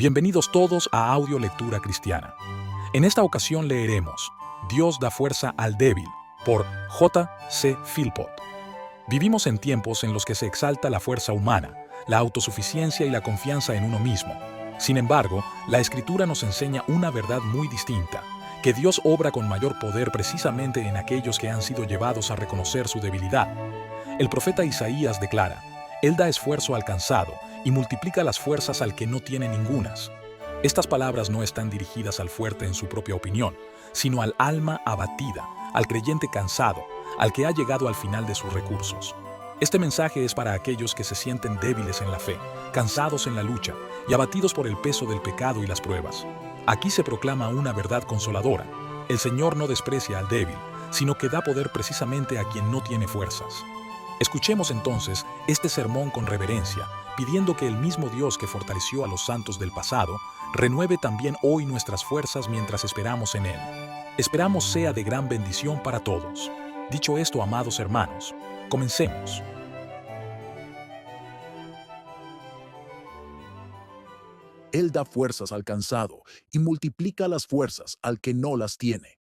Bienvenidos todos a Audio Lectura Cristiana. En esta ocasión leeremos Dios da fuerza al débil, por J. C. Philpott. Vivimos en tiempos en los que se exalta la fuerza humana, la autosuficiencia y la confianza en uno mismo. Sin embargo, la Escritura nos enseña una verdad muy distinta, que Dios obra con mayor poder precisamente en aquellos que han sido llevados a reconocer su debilidad. El profeta Isaías declara: Él da esfuerzo al cansado y multiplica las fuerzas al que no tiene ningunas. Estas palabras no están dirigidas al fuerte en su propia opinión, sino al alma abatida, al creyente cansado, al que ha llegado al final de sus recursos. Este mensaje es para aquellos que se sienten débiles en la fe, cansados en la lucha y abatidos por el peso del pecado y las pruebas. Aquí se proclama una verdad consoladora: el Señor no desprecia al débil, sino que da poder precisamente a quien no tiene fuerzas. Escuchemos entonces este sermón con reverencia, pidiendo que el mismo Dios que fortaleció a los santos del pasado, renueve también hoy nuestras fuerzas mientras esperamos en Él. Esperamos sea de gran bendición para todos. Dicho esto, amados hermanos, comencemos. Él da fuerzas al cansado y multiplica las fuerzas al que no las tiene.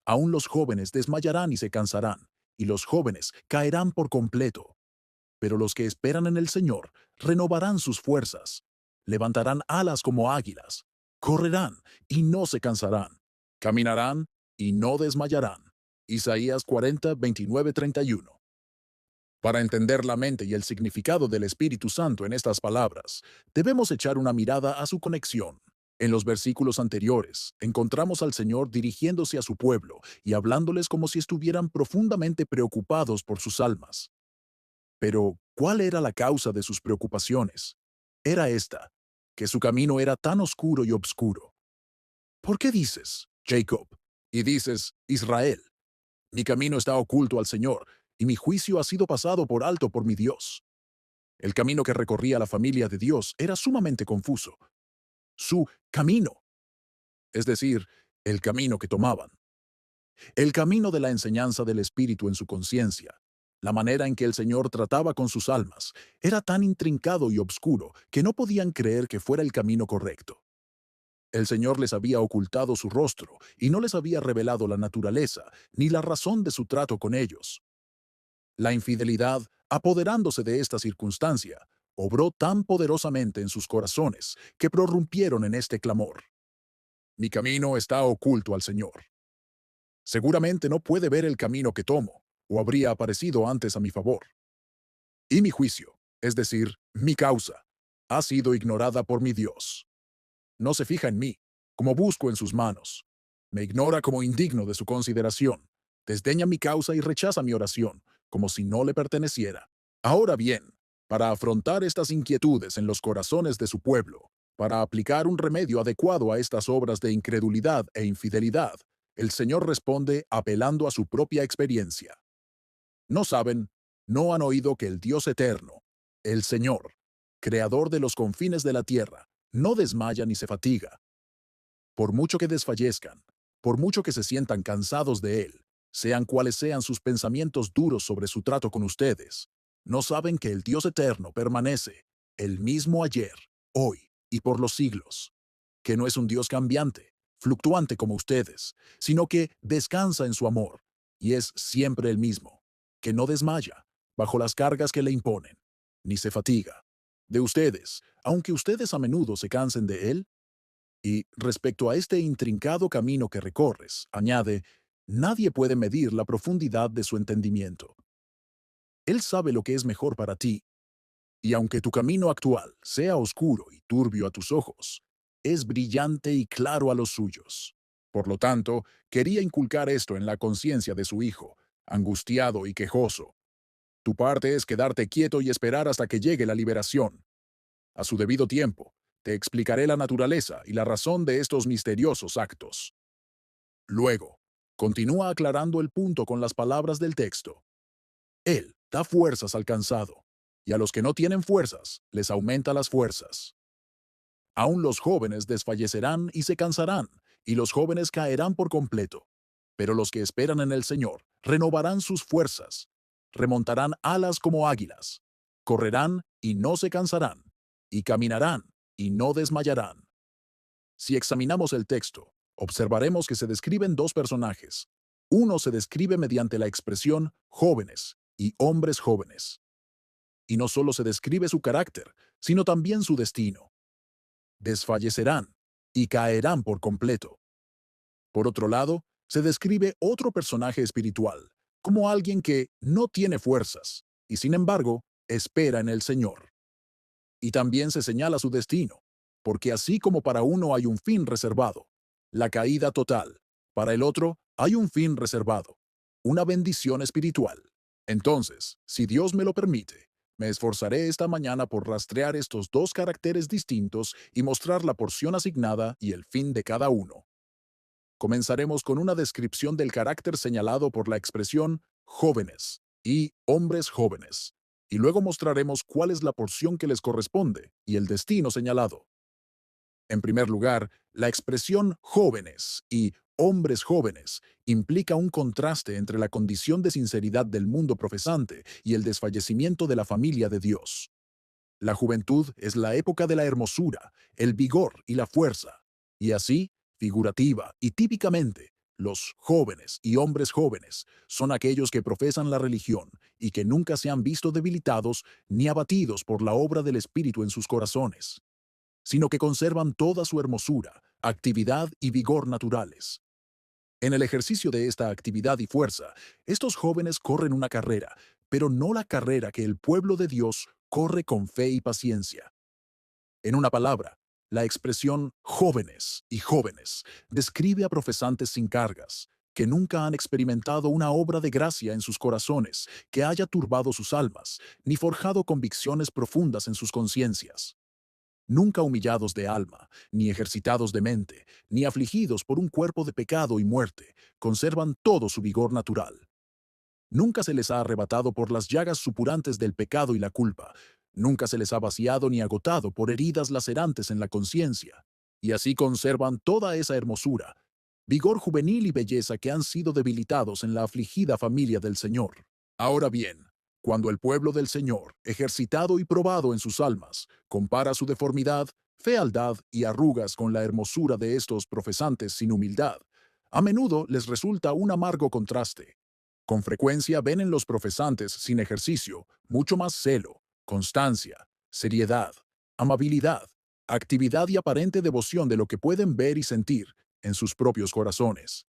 Aún los jóvenes desmayarán y se cansarán, y los jóvenes caerán por completo. Pero los que esperan en el Señor renovarán sus fuerzas, levantarán alas como águilas, correrán y no se cansarán, caminarán y no desmayarán. Isaías 40, 29, 31. Para entender la mente y el significado del Espíritu Santo en estas palabras, debemos echar una mirada a su conexión. En los versículos anteriores, encontramos al Señor dirigiéndose a su pueblo y hablándoles como si estuvieran profundamente preocupados por sus almas. Pero, ¿cuál era la causa de sus preocupaciones? Era esta, que su camino era tan oscuro y obscuro. ¿Por qué dices, Jacob, y dices, Israel? Mi camino está oculto al Señor, y mi juicio ha sido pasado por alto por mi Dios. El camino que recorría la familia de Dios era sumamente confuso. Su camino, es decir, el camino que tomaban. El camino de la enseñanza del Espíritu en su conciencia, la manera en que el Señor trataba con sus almas, era tan intrincado y obscuro que no podían creer que fuera el camino correcto. El Señor les había ocultado su rostro y no les había revelado la naturaleza ni la razón de su trato con ellos. La infidelidad, apoderándose de esta circunstancia, obró tan poderosamente en sus corazones que prorrumpieron en este clamor: Mi camino está oculto al Señor. Seguramente no puede ver el camino que tomo, o habría aparecido antes a mi favor. Y mi juicio, es decir, mi causa, ha sido ignorada por mi Dios. No se fija en mí, como busco en sus manos. Me ignora como indigno de su consideración. Desdeña mi causa y rechaza mi oración, como si no le perteneciera. Ahora bien, para afrontar estas inquietudes en los corazones de su pueblo, para aplicar un remedio adecuado a estas obras de incredulidad e infidelidad, el Señor responde apelando a su propia experiencia. No saben, no han oído que el Dios eterno, el Señor, creador de los confines de la tierra, no desmaya ni se fatiga. Por mucho que desfallezcan, por mucho que se sientan cansados de Él, sean cuales sean sus pensamientos duros sobre su trato con ustedes, no saben que el Dios eterno permanece, el mismo ayer, hoy y por los siglos, que no es un Dios cambiante, fluctuante como ustedes, sino que descansa en su amor, y es siempre el mismo, que no desmaya bajo las cargas que le imponen, ni se fatiga. De ustedes, aunque ustedes a menudo se cansen de Él. Y respecto a este intrincado camino que recorres, añade, nadie puede medir la profundidad de su entendimiento. Él sabe lo que es mejor para ti, y aunque tu camino actual sea oscuro y turbio a tus ojos, es brillante y claro a los suyos. Por lo tanto, quería inculcar esto en la conciencia de su hijo, angustiado y quejoso. Tu parte es quedarte quieto y esperar hasta que llegue la liberación. A su debido tiempo, te explicaré la naturaleza y la razón de estos misteriosos actos. Luego, continúa aclarando el punto con las palabras del texto. Él da fuerzas al cansado, y a los que no tienen fuerzas, les aumenta las fuerzas. Aún los jóvenes desfallecerán y se cansarán, y los jóvenes caerán por completo. Pero los que esperan en el Señor renovarán sus fuerzas, remontarán alas como águilas, correrán y no se cansarán, y caminarán y no desmayarán. Si examinamos el texto, observaremos que se describen dos personajes. Uno se describe mediante la expresión jóvenes y hombres jóvenes. Y no solo se describe su carácter, sino también su destino. Desfallecerán y caerán por completo. Por otro lado, se describe otro personaje espiritual, como alguien que no tiene fuerzas, y sin embargo, espera en el Señor. Y también se señala su destino, porque así como para uno hay un fin reservado, la caída total, para el otro hay un fin reservado, una bendición espiritual. Entonces, si Dios me lo permite, me esforzaré esta mañana por rastrear estos dos caracteres distintos y mostrar la porción asignada y el fin de cada uno. Comenzaremos con una descripción del carácter señalado por la expresión jóvenes y hombres jóvenes, y luego mostraremos cuál es la porción que les corresponde y el destino señalado. En primer lugar, la expresión jóvenes y hombres jóvenes implica un contraste entre la condición de sinceridad del mundo profesante y el desfallecimiento de la familia de Dios. La juventud es la época de la hermosura, el vigor y la fuerza, y así, figurativa y típicamente, los jóvenes y hombres jóvenes son aquellos que profesan la religión y que nunca se han visto debilitados ni abatidos por la obra del Espíritu en sus corazones, sino que conservan toda su hermosura, actividad y vigor naturales. En el ejercicio de esta actividad y fuerza, estos jóvenes corren una carrera, pero no la carrera que el pueblo de Dios corre con fe y paciencia. En una palabra, la expresión jóvenes y jóvenes describe a profesantes sin cargas, que nunca han experimentado una obra de gracia en sus corazones que haya turbado sus almas, ni forjado convicciones profundas en sus conciencias. Nunca humillados de alma, ni ejercitados de mente, ni afligidos por un cuerpo de pecado y muerte, conservan todo su vigor natural. Nunca se les ha arrebatado por las llagas supurantes del pecado y la culpa. Nunca se les ha vaciado ni agotado por heridas lacerantes en la conciencia. Y así conservan toda esa hermosura, vigor juvenil y belleza que han sido debilitados en la afligida familia del Señor. Ahora bien, cuando el pueblo del Señor, ejercitado y probado en sus almas, compara su deformidad, fealdad y arrugas con la hermosura de estos profesantes sin humildad, a menudo les resulta un amargo contraste. Con frecuencia ven en los profesantes sin ejercicio mucho más celo, constancia, seriedad, amabilidad, actividad y aparente devoción de lo que pueden ver y sentir en sus propios corazones.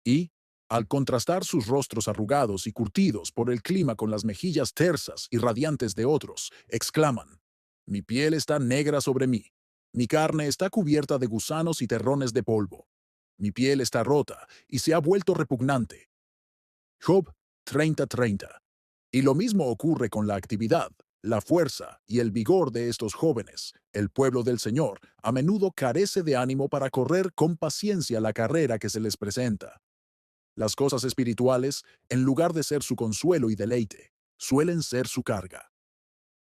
Y, al contrastar sus rostros arrugados y curtidos por el clima con las mejillas tersas y radiantes de otros, exclaman: Mi piel está negra sobre mí, mi carne está cubierta de gusanos y terrones de polvo, mi piel está rota y se ha vuelto repugnante. Job 30:30. Y lo mismo ocurre con la actividad, la fuerza y el vigor de estos jóvenes. El pueblo del Señor a menudo carece de ánimo para correr con paciencia la carrera que se les presenta. Las cosas espirituales, en lugar de ser su consuelo y deleite, suelen ser su carga.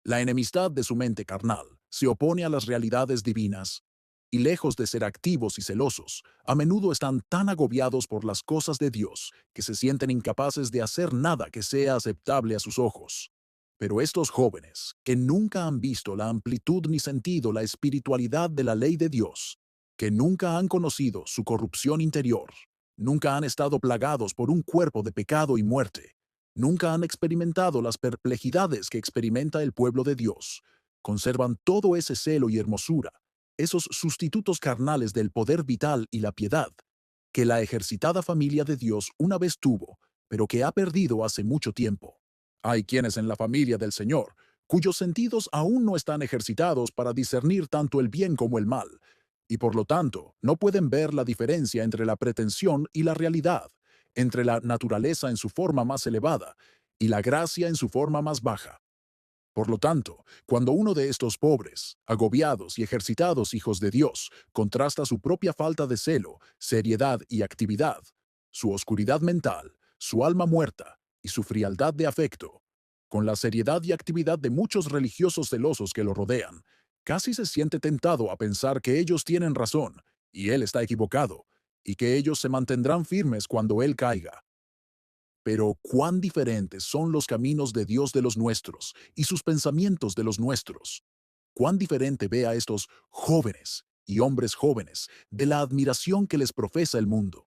La enemistad de su mente carnal se opone a las realidades divinas, y lejos de ser activos y celosos, a menudo están tan agobiados por las cosas de Dios que se sienten incapaces de hacer nada que sea aceptable a sus ojos. Pero estos jóvenes, que nunca han visto la amplitud ni sentido la espiritualidad de la ley de Dios, que nunca han conocido su corrupción interior, nunca han estado plagados por un cuerpo de pecado y muerte, nunca han experimentado las perplejidades que experimenta el pueblo de Dios, conservan todo ese celo y hermosura, esos sustitutos carnales del poder vital y la piedad, que la ejercitada familia de Dios una vez tuvo, pero que ha perdido hace mucho tiempo. Hay quienes en la familia del Señor, cuyos sentidos aún no están ejercitados para discernir tanto el bien como el mal, y por lo tanto no pueden ver la diferencia entre la pretensión y la realidad, entre la naturaleza en su forma más elevada y la gracia en su forma más baja. Por lo tanto, cuando uno de estos pobres, agobiados y ejercitados hijos de Dios contrasta su propia falta de celo, seriedad y actividad, su oscuridad mental, su alma muerta y su frialdad de afecto, con la seriedad y actividad de muchos religiosos celosos que lo rodean, casi se siente tentado a pensar que ellos tienen razón y él está equivocado, y que ellos se mantendrán firmes cuando él caiga. Pero cuán diferentes son los caminos de Dios de los nuestros y sus pensamientos de los nuestros. cuán diferente ve a estos jóvenes y hombres jóvenes de la admiración que les profesa el mundo.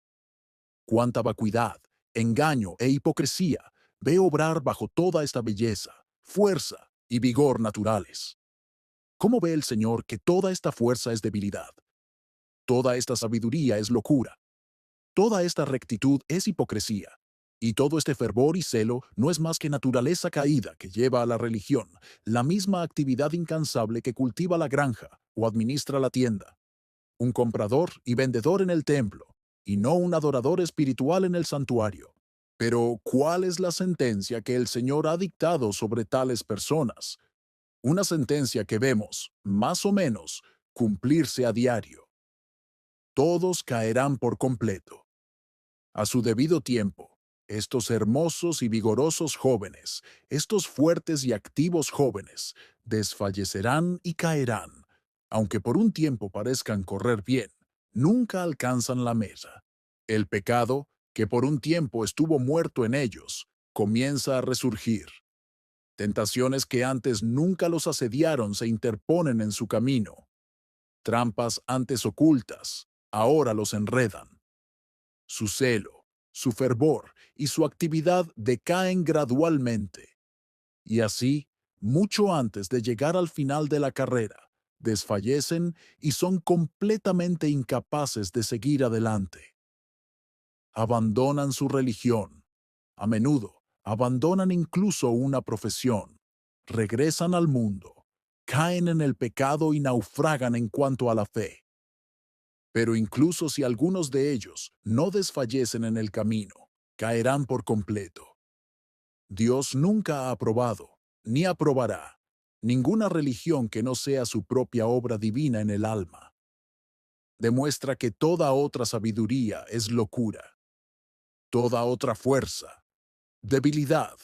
Cuánta vacuidad, engaño e hipocresía ve obrar bajo toda esta belleza, fuerza y vigor naturales. ¿Cómo ve el Señor que toda esta fuerza es debilidad? Toda esta sabiduría es locura. Toda esta rectitud es hipocresía. Y todo este fervor y celo no es más que naturaleza caída que lleva a la religión, la misma actividad incansable que cultiva la granja o administra la tienda. Un comprador y vendedor en el templo, y no un adorador espiritual en el santuario. Pero, ¿cuál es la sentencia que el Señor ha dictado sobre tales personas? Una sentencia que vemos, más o menos, cumplirse a diario. Todos caerán por completo. A su debido tiempo, estos hermosos y vigorosos jóvenes, estos fuertes y activos jóvenes, desfallecerán y caerán, aunque por un tiempo parezcan correr bien, nunca alcanzan la meta. El pecado, que por un tiempo estuvo muerto en ellos, comienza a resurgir. Tentaciones que antes nunca los asediaron se interponen en su camino. Trampas antes ocultas, ahora los enredan. Su celo, su fervor y su actividad decaen gradualmente. Y así, mucho antes de llegar al final de la carrera, desfallecen y son completamente incapaces de seguir adelante. Abandonan su religión. A menudo, abandonan incluso una profesión. Regresan al mundo. Caen en el pecado y naufragan en cuanto a la fe. Pero incluso si algunos de ellos no desfallecen en el camino, caerán por completo. Dios nunca ha aprobado, ni aprobará, ninguna religión que no sea su propia obra divina en el alma. Demuestra que toda otra sabiduría es locura, toda otra fuerza, debilidad,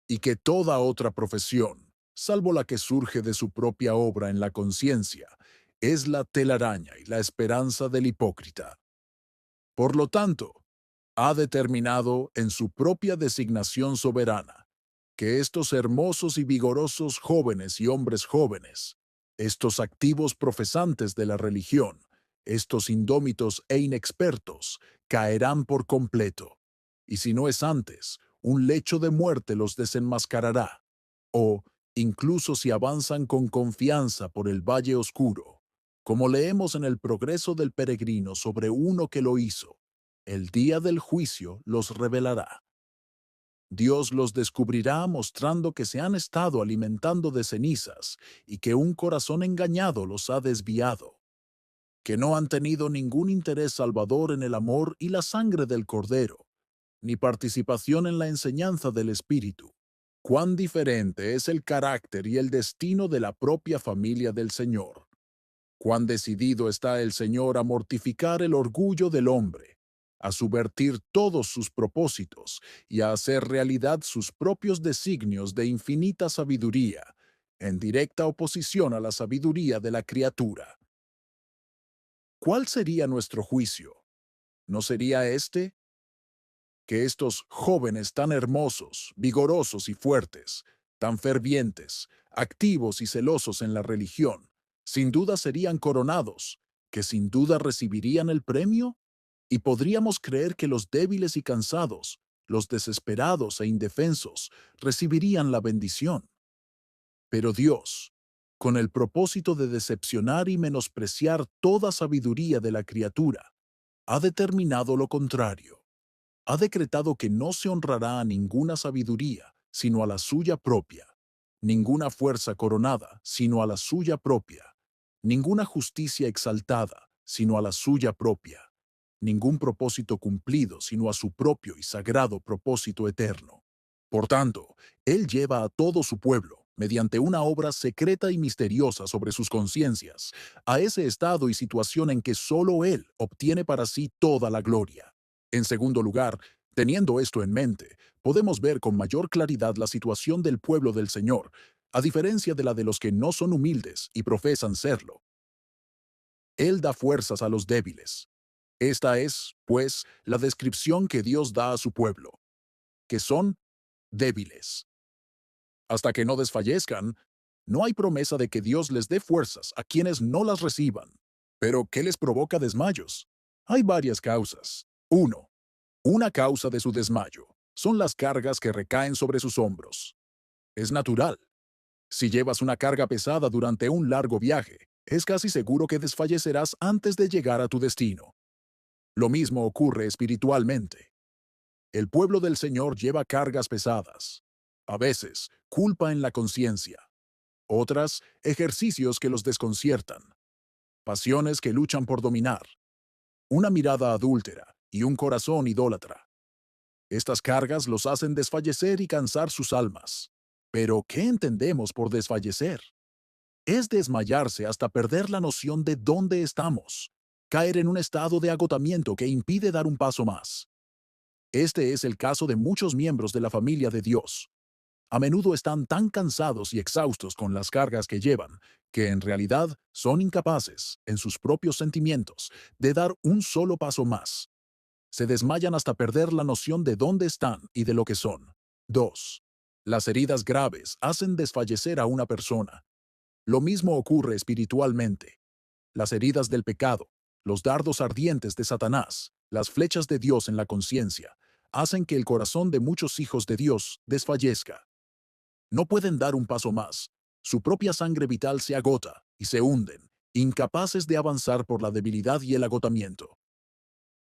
y que toda otra profesión, salvo la que surge de su propia obra en la conciencia, es la telaraña y la esperanza del hipócrita. Por lo tanto, ha determinado en su propia designación soberana que estos hermosos y vigorosos jóvenes y hombres jóvenes, estos activos profesantes de la religión, estos indómitos e inexpertos, caerán por completo. Y si no es antes, un lecho de muerte los desenmascarará. O, incluso si avanzan con confianza por el valle oscuro, como leemos en el progreso del peregrino sobre uno que lo hizo, el día del juicio los revelará. Dios los descubrirá mostrando que se han estado alimentando de cenizas y que un corazón engañado los ha desviado, que no han tenido ningún interés salvador en el amor y la sangre del Cordero, ni participación en la enseñanza del Espíritu. Cuán diferente es el carácter y el destino de la propia familia del Señor. Cuán decidido está el Señor a mortificar el orgullo del hombre, a subvertir todos sus propósitos y a hacer realidad sus propios designios de infinita sabiduría, en directa oposición a la sabiduría de la criatura. ¿Cuál sería nuestro juicio? ¿No sería este? Que estos jóvenes tan hermosos, vigorosos y fuertes, tan fervientes, activos y celosos en la religión, sin duda serían coronados, que sin duda recibirían el premio? Y podríamos creer que los débiles y cansados, los desesperados e indefensos, recibirían la bendición. Pero Dios, con el propósito de decepcionar y menospreciar toda sabiduría de la criatura, ha determinado lo contrario. Ha decretado que no se honrará a ninguna sabiduría, sino a la suya propia, ninguna fuerza coronada, sino a la suya propia, ninguna justicia exaltada, sino a la suya propia, ningún propósito cumplido, sino a su propio y sagrado propósito eterno. Por tanto, Él lleva a todo su pueblo, mediante una obra secreta y misteriosa sobre sus conciencias, a ese estado y situación en que solo Él obtiene para sí toda la gloria. En segundo lugar, teniendo esto en mente, podemos ver con mayor claridad la situación del pueblo del Señor, a diferencia de la de los que no son humildes y profesan serlo. Él da fuerzas a los débiles. Esta es, pues, la descripción que Dios da a su pueblo, que son débiles. Hasta que no desfallezcan, No hay promesa de que Dios les dé fuerzas a quienes no las reciban. Pero, ¿qué les provoca desmayos? Hay varias causas. 1. Una causa de su desmayo son las cargas que recaen sobre sus hombros. Es natural. Si llevas una carga pesada durante un largo viaje, es casi seguro que desfallecerás antes de llegar a tu destino. Lo mismo ocurre espiritualmente. El pueblo del Señor lleva cargas pesadas. A veces, culpa en la conciencia. Otras, ejercicios que los desconciertan. Pasiones que luchan por dominar. Una mirada adúltera y un corazón idólatra. Estas cargas los hacen desfallecer y cansar sus almas. Pero, ¿qué entendemos por desfallecer? Es desmayarse hasta perder la noción de dónde estamos, caer en un estado de agotamiento que impide dar un paso más. Este es el caso de muchos miembros de la familia de Dios. A menudo están tan cansados y exhaustos con las cargas que llevan, que en realidad son incapaces, en sus propios sentimientos, de dar un solo paso más. Se desmayan hasta perder la noción de dónde están y de lo que son. 2. Las heridas graves hacen desfallecer a una persona. Lo mismo ocurre espiritualmente. Las heridas del pecado, los dardos ardientes de Satanás, las flechas de Dios en la conciencia, hacen que el corazón de muchos hijos de Dios desfallezca. No pueden dar un paso más. Su propia sangre vital se agota y se hunden, incapaces de avanzar por la debilidad y el agotamiento.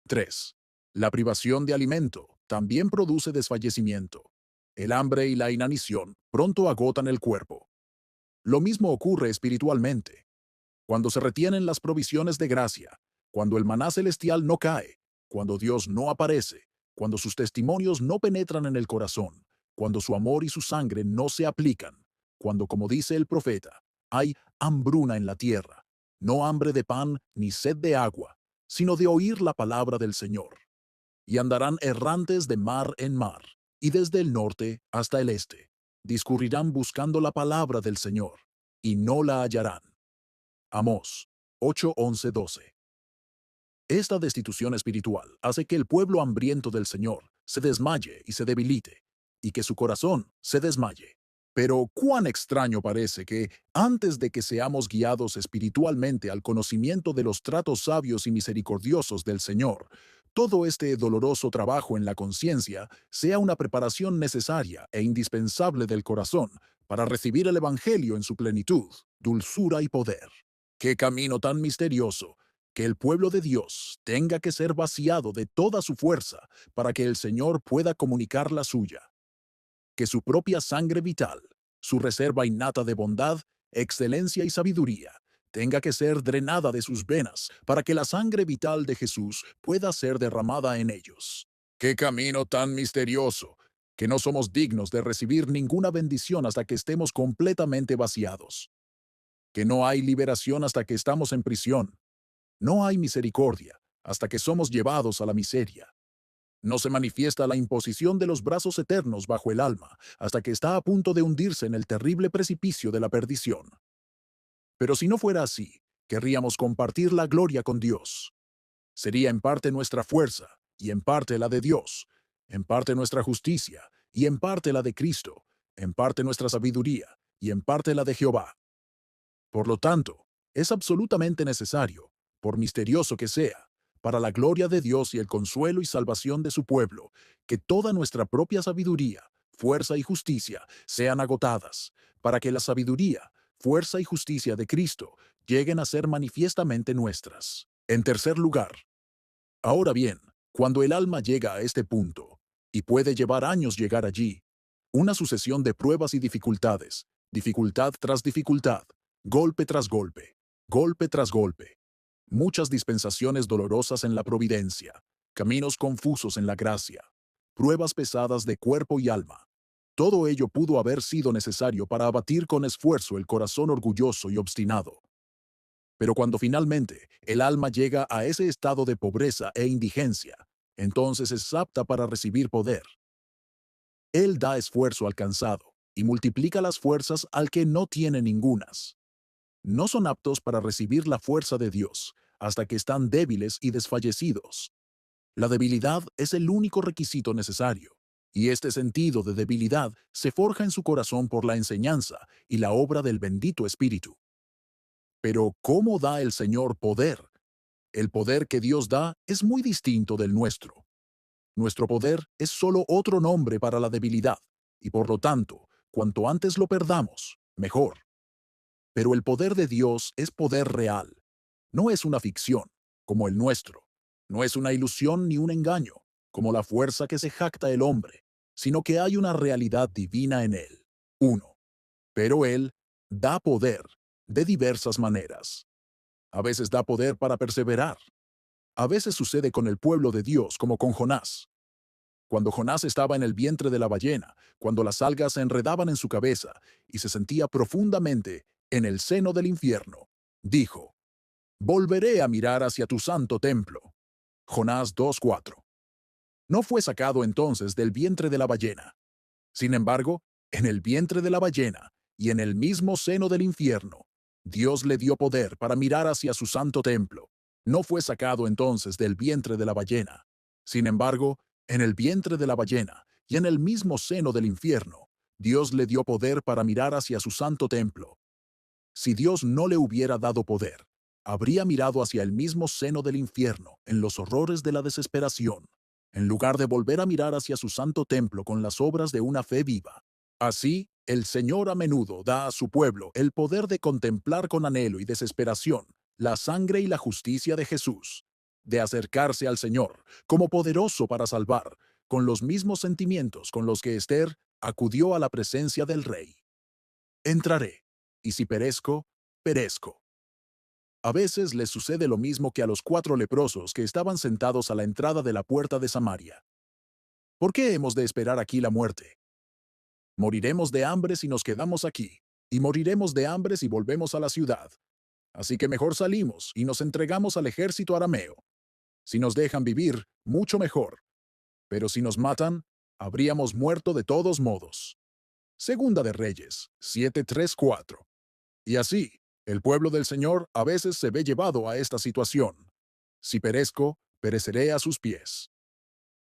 3. La privación de alimento también produce desfallecimiento. El hambre y la inanición pronto agotan el cuerpo. Lo mismo ocurre espiritualmente. Cuando se retienen las provisiones de gracia, cuando el maná celestial no cae, cuando Dios no aparece, cuando sus testimonios no penetran en el corazón, cuando su amor y su sangre no se aplican, cuando, como dice el profeta, hay hambruna en la tierra, no hambre de pan ni sed de agua, sino de oír la palabra del Señor. Y andarán errantes de mar en mar, y desde el norte hasta el este. Discurrirán buscando la palabra del Señor, y no la hallarán. Amós 8, 11, 12. Esta destitución espiritual hace que el pueblo hambriento del Señor se desmaye y se debilite, y que su corazón se desmaye. Pero cuán extraño parece que, antes de que seamos guiados espiritualmente al conocimiento de los tratos sabios y misericordiosos del Señor, todo este doloroso trabajo en la conciencia sea una preparación necesaria e indispensable del corazón para recibir el Evangelio en su plenitud, dulzura y poder. ¡Qué camino tan misterioso! Que el pueblo de Dios tenga que ser vaciado de toda su fuerza para que el Señor pueda comunicar la suya. Que su propia sangre vital, su reserva innata de bondad, excelencia y sabiduría, tenga que ser drenada de sus venas para que la sangre vital de Jesús pueda ser derramada en ellos. ¡Qué camino tan misterioso! Que no somos dignos de recibir ninguna bendición hasta que estemos completamente vaciados. Que no hay liberación hasta que estamos en prisión. No hay misericordia hasta que somos llevados a la miseria. No se manifiesta la imposición de los brazos eternos bajo el alma hasta que está a punto de hundirse en el terrible precipicio de la perdición. Pero si no fuera así, querríamos compartir la gloria con Dios. Sería en parte nuestra fuerza y en parte la de Dios, en parte nuestra justicia y en parte la de Cristo, en parte nuestra sabiduría y en parte la de Jehová. Por lo tanto, es absolutamente necesario, por misterioso que sea, para la gloria de Dios y el consuelo y salvación de su pueblo, que toda nuestra propia sabiduría, fuerza y justicia sean agotadas, para que la sabiduría, fuerza y justicia de Cristo lleguen a ser manifiestamente nuestras. En tercer lugar, ahora bien, cuando el alma llega a este punto, y puede llevar años llegar allí, una sucesión de pruebas y dificultades, dificultad tras dificultad, golpe tras golpe, golpe tras golpe, muchas dispensaciones dolorosas en la providencia, caminos confusos en la gracia, pruebas pesadas de cuerpo y alma. Todo ello pudo haber sido necesario para abatir con esfuerzo el corazón orgulloso y obstinado. Pero cuando finalmente el alma llega a ese estado de pobreza e indigencia, entonces es apta para recibir poder. Él da esfuerzo al cansado y multiplica las fuerzas al que no tiene ningunas. No son aptos para recibir la fuerza de Dios hasta que están débiles y desfallecidos. La debilidad es el único requisito necesario. Y este sentido de debilidad se forja en su corazón por la enseñanza y la obra del bendito Espíritu. Pero ¿cómo da el Señor poder? El poder que Dios da es muy distinto del nuestro. Nuestro poder es solo otro nombre para la debilidad, y por lo tanto, cuanto antes lo perdamos, mejor. Pero el poder de Dios es poder real. No es una ficción, como el nuestro. No es una ilusión ni un engaño, como la fuerza que se jacta el hombre, sino que hay una realidad divina en él. 1. Pero él da poder de diversas maneras. A veces da poder para perseverar. A veces sucede con el pueblo de Dios como con Jonás. Cuando Jonás estaba en el vientre de la ballena, cuando las algas se enredaban en su cabeza y se sentía profundamente en el seno del infierno, dijo, «Volveré a mirar hacia tu santo templo». Jonás 2:4. No fue sacado entonces del vientre de la ballena. Sin embargo, en el vientre de la ballena y en el mismo seno del infierno, Dios le dio poder para mirar hacia su santo templo. No fue sacado entonces del vientre de la ballena. Sin embargo, en el vientre de la ballena y en el mismo seno del infierno, Dios le dio poder para mirar hacia su santo templo. Si Dios no le hubiera dado poder, habría mirado hacia el mismo seno del infierno en los horrores de la desesperación, en lugar de volver a mirar hacia su santo templo con las obras de una fe viva. Así, el Señor a menudo da a su pueblo el poder de contemplar con anhelo y desesperación la sangre y la justicia de Jesús, de acercarse al Señor como poderoso para salvar, con los mismos sentimientos con los que Esther acudió a la presencia del rey. Entraré, y si perezco, perezco. A veces les sucede lo mismo que a los 4 leprosos que estaban sentados a la entrada de la puerta de Samaria. ¿Por qué hemos de esperar aquí la muerte? Moriremos de hambre si nos quedamos aquí, y moriremos de hambre si volvemos a la ciudad. Así que mejor salimos y nos entregamos al ejército arameo. Si nos dejan vivir, mucho mejor. Pero si nos matan, habríamos muerto de todos modos. Segunda de Reyes 7:3-4. Y así, el pueblo del Señor a veces se ve llevado a esta situación. Si perezco, pereceré a sus pies.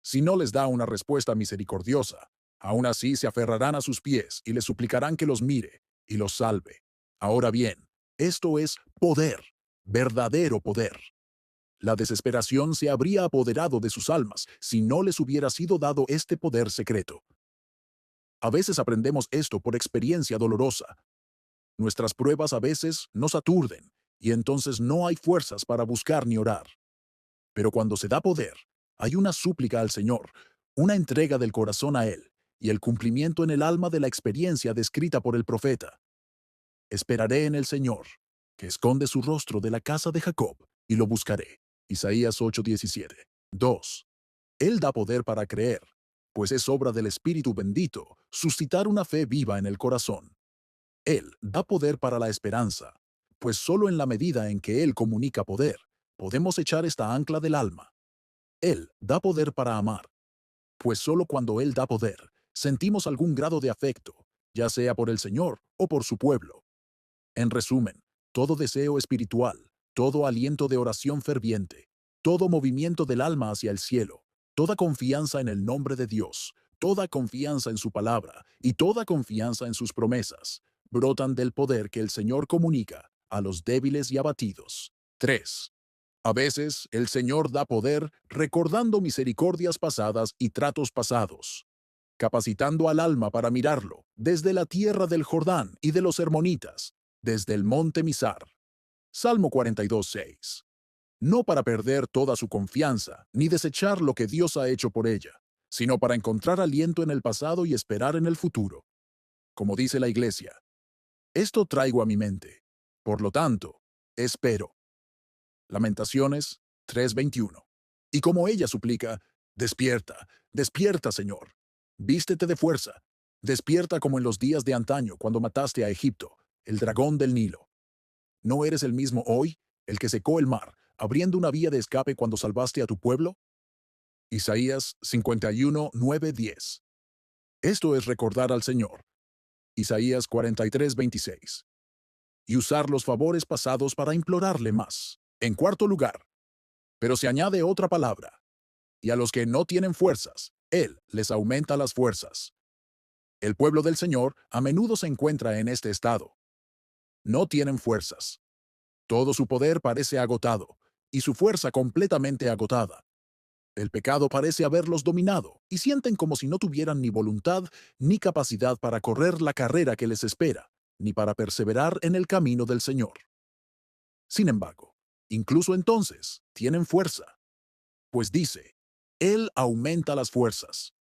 Si no les da una respuesta misericordiosa, aún así se aferrarán a sus pies y le suplicarán que los mire y los salve. Ahora bien, esto es poder, verdadero poder. La desesperación se habría apoderado de sus almas si no les hubiera sido dado este poder secreto. A veces aprendemos esto por experiencia dolorosa. Nuestras pruebas a veces nos aturden y entonces no hay fuerzas para buscar ni orar. Pero cuando se da poder, hay una súplica al Señor, una entrega del corazón a Él y el cumplimiento en el alma de la experiencia descrita por el profeta. Esperaré en el Señor, que esconde su rostro de la casa de Jacob, y lo buscaré. Isaías 8:17. 2. Él da poder para creer, pues es obra del Espíritu bendito suscitar una fe viva en el corazón. Él da poder para la esperanza, pues solo en la medida en que Él comunica poder, podemos echar esta ancla del alma. Él da poder para amar, pues solo cuando Él da poder, sentimos algún grado de afecto, ya sea por el Señor o por su pueblo. En resumen, todo deseo espiritual, todo aliento de oración ferviente, todo movimiento del alma hacia el cielo, toda confianza en el nombre de Dios, toda confianza en su palabra y toda confianza en sus promesas, brotan del poder que el Señor comunica a los débiles y abatidos. 3. A veces el Señor da poder recordando misericordias pasadas y tratos pasados, capacitando al alma para mirarlo desde la tierra del Jordán y de los hermonitas, desde el monte Misar. Salmo 42:6. No para perder toda su confianza, ni desechar lo que Dios ha hecho por ella, sino para encontrar aliento en el pasado y esperar en el futuro. Como dice la Iglesia, esto traigo a mi mente. Por lo tanto, espero. Lamentaciones 3:21. Y como ella suplica, despierta, despierta, Señor. Vístete de fuerza. Despierta como en los días de antaño, cuando mataste a Egipto, el dragón del Nilo. ¿No eres el mismo hoy, el que secó el mar, abriendo una vía de escape cuando salvaste a tu pueblo? Isaías 51:9-10. Esto es recordar al Señor. Isaías 43:26. Y usar los favores pasados para implorarle más. En cuarto lugar, pero se añade otra palabra. Y a los que no tienen fuerzas, Él les aumenta las fuerzas. El pueblo del Señor a menudo se encuentra en este estado. No tienen fuerzas. Todo su poder parece agotado, y su fuerza completamente agotada. El pecado parece haberlos dominado, y sienten como si no tuvieran ni voluntad ni capacidad para correr la carrera que les espera, ni para perseverar en el camino del Señor. Sin embargo, incluso entonces, tienen fuerza, pues dice, Él aumenta las fuerzas.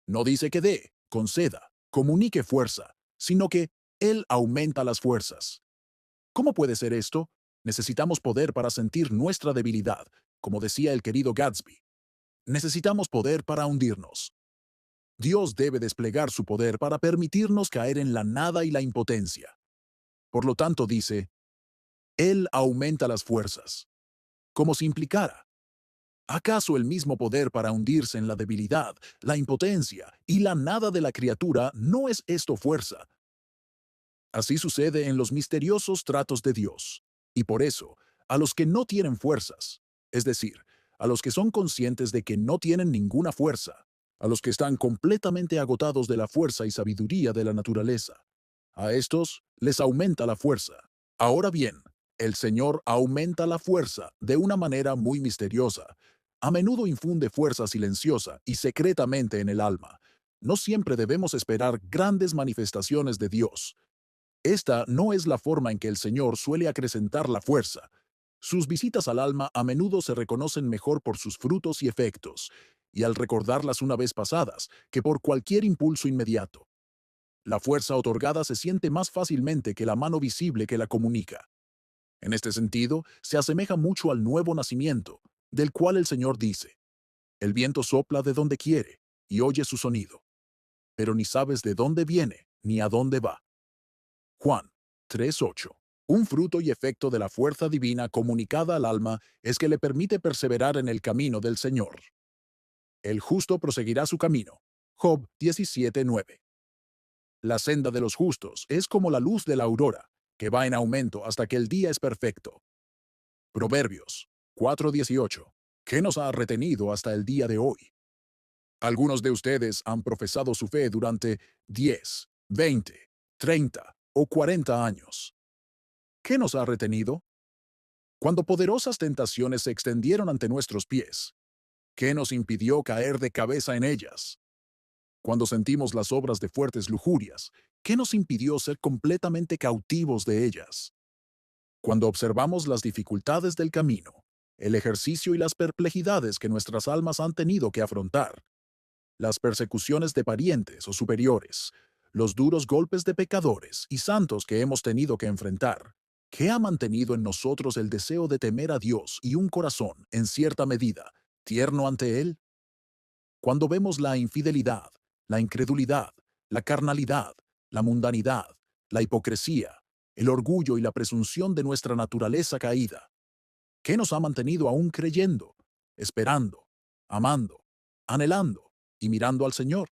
No dice que dé, conceda, comunique fuerza, sino que Él aumenta las fuerzas. ¿Cómo puede ser esto? Necesitamos poder para sentir nuestra debilidad, como decía el querido Gatsby. Necesitamos poder para hundirnos. Dios debe desplegar su poder para permitirnos caer en la nada y la impotencia. Por lo tanto, dice, Él aumenta las fuerzas, como si implicara. ¿Acaso el mismo poder para hundirse en la debilidad, la impotencia y la nada de la criatura no es esto fuerza? Así sucede en los misteriosos tratos de Dios. Y por eso, a los que no tienen fuerzas, es decir, a los que son conscientes de que no tienen ninguna fuerza, a los que están completamente agotados de la fuerza y sabiduría de la naturaleza, a estos les aumenta la fuerza. Ahora bien, el Señor aumenta la fuerza de una manera muy misteriosa. A menudo infunde fuerza silenciosa y secretamente en el alma. No siempre debemos esperar grandes manifestaciones de Dios. Esta no es la forma en que el Señor suele acrecentar la fuerza. Sus visitas al alma a menudo se reconocen mejor por sus frutos y efectos, y al recordarlas una vez pasadas, que por cualquier impulso inmediato. La fuerza otorgada se siente más fácilmente que la mano visible que la comunica. En este sentido, se asemeja mucho al nuevo nacimiento, del cual el Señor dice, el viento sopla de donde quiere, y oye su sonido, pero ni sabes de dónde viene, ni a dónde va. Juan 3:8. Un fruto y efecto de la fuerza divina comunicada al alma es que le permite perseverar en el camino del Señor. El justo proseguirá su camino. Job 17:9. La senda de los justos es como la luz de la aurora, que va en aumento hasta que el día es perfecto. Proverbios 4:18. ¿Qué nos ha retenido hasta el día de hoy? Algunos de ustedes han profesado su fe durante 10, 20, 30 o 40 años. ¿Qué nos ha retenido? Cuando poderosas tentaciones se extendieron ante nuestros pies, ¿qué nos impidió caer de cabeza en ellas? Cuando sentimos las obras de fuertes lujurias, ¿qué nos impidió ser completamente cautivos de ellas? Cuando observamos las dificultades del camino, el ejercicio y las perplejidades que nuestras almas han tenido que afrontar, las persecuciones de parientes o superiores, los duros golpes de pecadores y santos que hemos tenido que enfrentar, ¿qué ha mantenido en nosotros el deseo de temer a Dios y un corazón, en cierta medida, tierno ante Él? Cuando vemos la infidelidad, la incredulidad, la carnalidad, la mundanidad, la hipocresía, el orgullo y la presunción de nuestra naturaleza caída, ¿qué nos ha mantenido aún creyendo, esperando, amando, anhelando y mirando al Señor?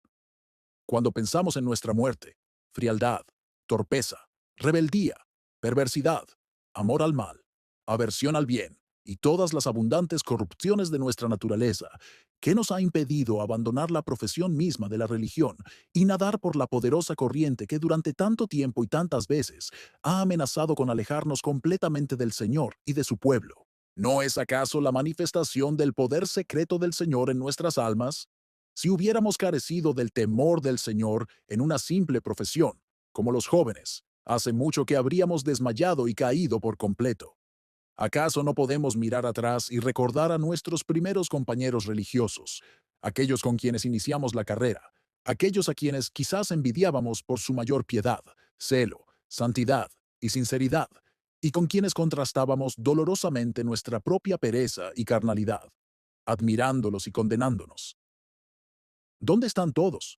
Cuando pensamos en nuestra muerte, frialdad, torpeza, rebeldía, perversidad, amor al mal, aversión al bien y todas las abundantes corrupciones de nuestra naturaleza, ¿qué nos ha impedido abandonar la profesión misma de la religión y nadar por la poderosa corriente que durante tanto tiempo y tantas veces ha amenazado con alejarnos completamente del Señor y de su pueblo? ¿No es acaso la manifestación del poder secreto del Señor en nuestras almas? Si hubiéramos carecido del temor del Señor en una simple profesión, como los jóvenes, hace mucho que habríamos desmayado y caído por completo. ¿Acaso no podemos mirar atrás y recordar a nuestros primeros compañeros religiosos, aquellos con quienes iniciamos la carrera, aquellos a quienes quizás envidiábamos por su mayor piedad, celo, santidad y sinceridad, y con quienes contrastábamos dolorosamente nuestra propia pereza y carnalidad, admirándolos y condenándonos? ¿Dónde están todos?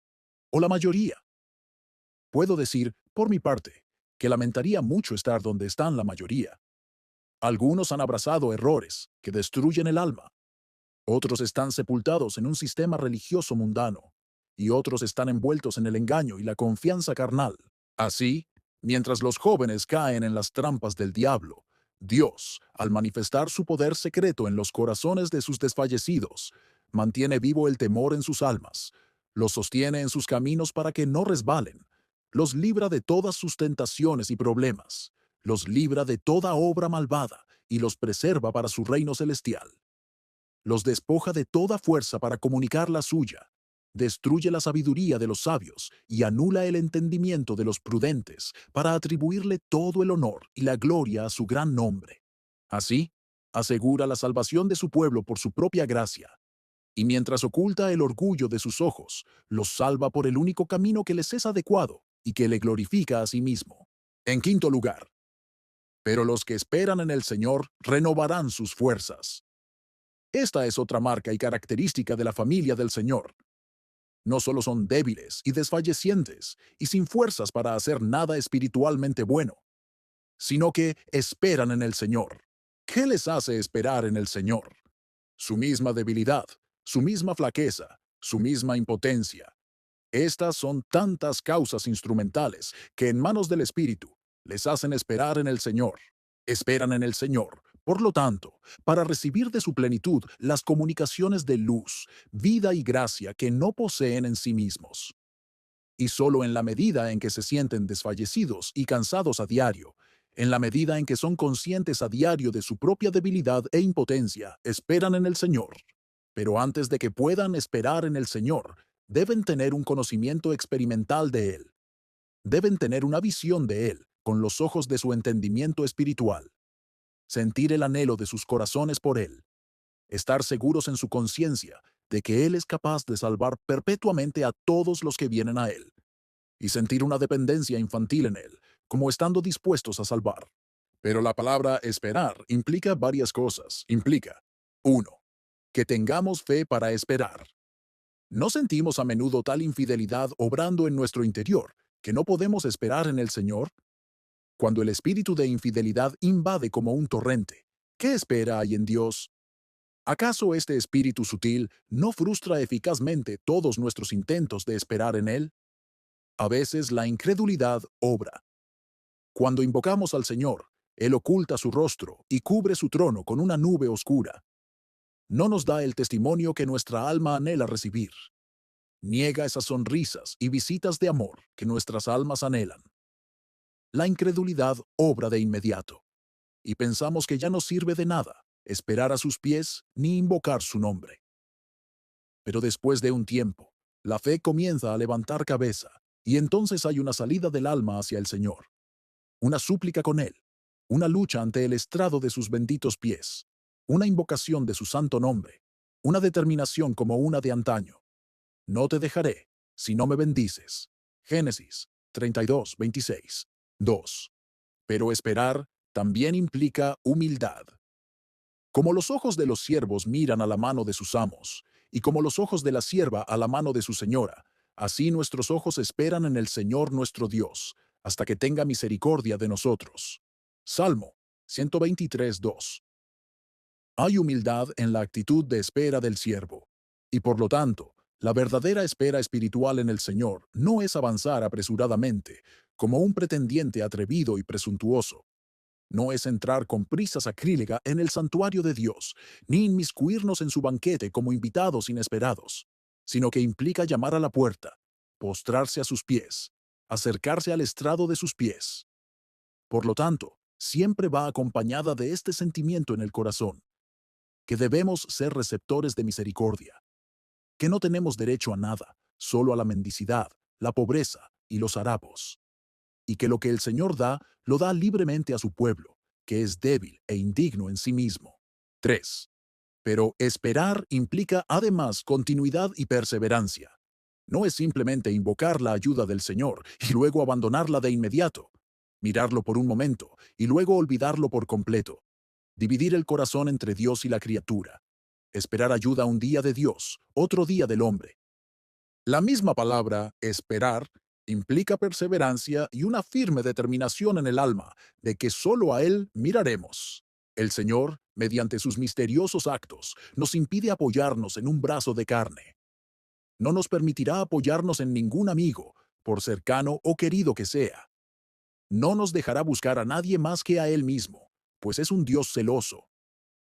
¿O la mayoría? Puedo decir, por mi parte, que lamentaría mucho estar donde están la mayoría. Algunos han abrazado errores que destruyen el alma. Otros están sepultados en un sistema religioso mundano. Y otros están envueltos en el engaño y la confianza carnal. Así, mientras los jóvenes caen en las trampas del diablo, Dios, al manifestar su poder secreto en los corazones de sus desfallecidos, mantiene vivo el temor en sus almas, los sostiene en sus caminos para que no resbalen, los libra de todas sus tentaciones y problemas, los libra de toda obra malvada y los preserva para su reino celestial. Los despoja de toda fuerza para comunicar la suya, destruye la sabiduría de los sabios y anula el entendimiento de los prudentes para atribuirle todo el honor y la gloria a su gran nombre. Así, asegura la salvación de su pueblo por su propia gracia, y mientras oculta el orgullo de sus ojos, los salva por el único camino que les es adecuado y que le glorifica a sí mismo. En quinto lugar, pero los que esperan en el Señor renovarán sus fuerzas. Esta es otra marca y característica de la familia del Señor. No solo son débiles y desfallecientes y sin fuerzas para hacer nada espiritualmente bueno, sino que esperan en el Señor. ¿Qué les hace esperar en el Señor? Su misma debilidad, su misma flaqueza, su misma impotencia. Estas son tantas causas instrumentales que en manos del Espíritu les hacen esperar en el Señor. Esperan en el Señor, por lo tanto, para recibir de su plenitud las comunicaciones de luz, vida y gracia que no poseen en sí mismos. Y solo en la medida en que se sienten desfallecidos y cansados a diario, en la medida en que son conscientes a diario de su propia debilidad e impotencia, esperan en el Señor. Pero antes de que puedan esperar en el Señor, deben tener un conocimiento experimental de Él. Deben tener una visión de Él con los ojos de su entendimiento espiritual. Sentir el anhelo de sus corazones por Él. Estar seguros en su conciencia de que Él es capaz de salvar perpetuamente a todos los que vienen a Él. Y sentir una dependencia infantil en Él, como estando dispuestos a salvar. Pero la palabra esperar implica varias cosas. Implica, 1. Que tengamos fe para esperar. ¿No sentimos a menudo tal infidelidad obrando en nuestro interior que no podemos esperar en el Señor? Cuando el espíritu de infidelidad invade como un torrente, ¿qué espera hay en Dios? ¿Acaso este espíritu sutil no frustra eficazmente todos nuestros intentos de esperar en Él? A veces la incredulidad obra. Cuando invocamos al Señor, Él oculta su rostro y cubre su trono con una nube oscura. No nos da el testimonio que nuestra alma anhela recibir. Niega esas sonrisas y visitas de amor que nuestras almas anhelan. La incredulidad obra de inmediato, y pensamos que ya no sirve de nada esperar a sus pies ni invocar su nombre. Pero después de un tiempo, la fe comienza a levantar cabeza, y entonces hay una salida del alma hacia el Señor, una súplica con Él, una lucha ante el estrado de sus benditos pies, una invocación de su santo nombre, una determinación como una de antaño. No te dejaré si no me bendices. Génesis 32, 26. 2. Pero esperar también implica humildad. Como los ojos de los siervos miran a la mano de sus amos, y como los ojos de la sierva a la mano de su señora, así nuestros ojos esperan en el Señor nuestro Dios, hasta que tenga misericordia de nosotros. Salmo 123, 2. Hay humildad en la actitud de espera del siervo, y por lo tanto, la verdadera espera espiritual en el Señor no es avanzar apresuradamente, como un pretendiente atrevido y presuntuoso. No es entrar con prisa sacrílega en el santuario de Dios, ni inmiscuirnos en su banquete como invitados inesperados, sino que implica llamar a la puerta, postrarse a sus pies, acercarse al estrado de sus pies. Por lo tanto, siempre va acompañada de este sentimiento en el corazón, que debemos ser receptores de misericordia, que no tenemos derecho a nada, solo a la mendicidad, la pobreza y los harapos, y que lo que el Señor da, lo da libremente a su pueblo, que es débil e indigno en sí mismo. 3. Pero esperar implica además continuidad y perseverancia. No es simplemente invocar la ayuda del Señor y luego abandonarla de inmediato, mirarlo por un momento y luego olvidarlo por completo, dividir el corazón entre Dios y la criatura, esperar ayuda un día de Dios, otro día del hombre. La misma palabra, esperar, implica perseverancia y una firme determinación en el alma de que solo a Él miraremos. El Señor, mediante sus misteriosos actos, nos impide apoyarnos en un brazo de carne. No nos permitirá apoyarnos en ningún amigo, por cercano o querido que sea. No nos dejará buscar a nadie más que a Él mismo, pues es un Dios celoso.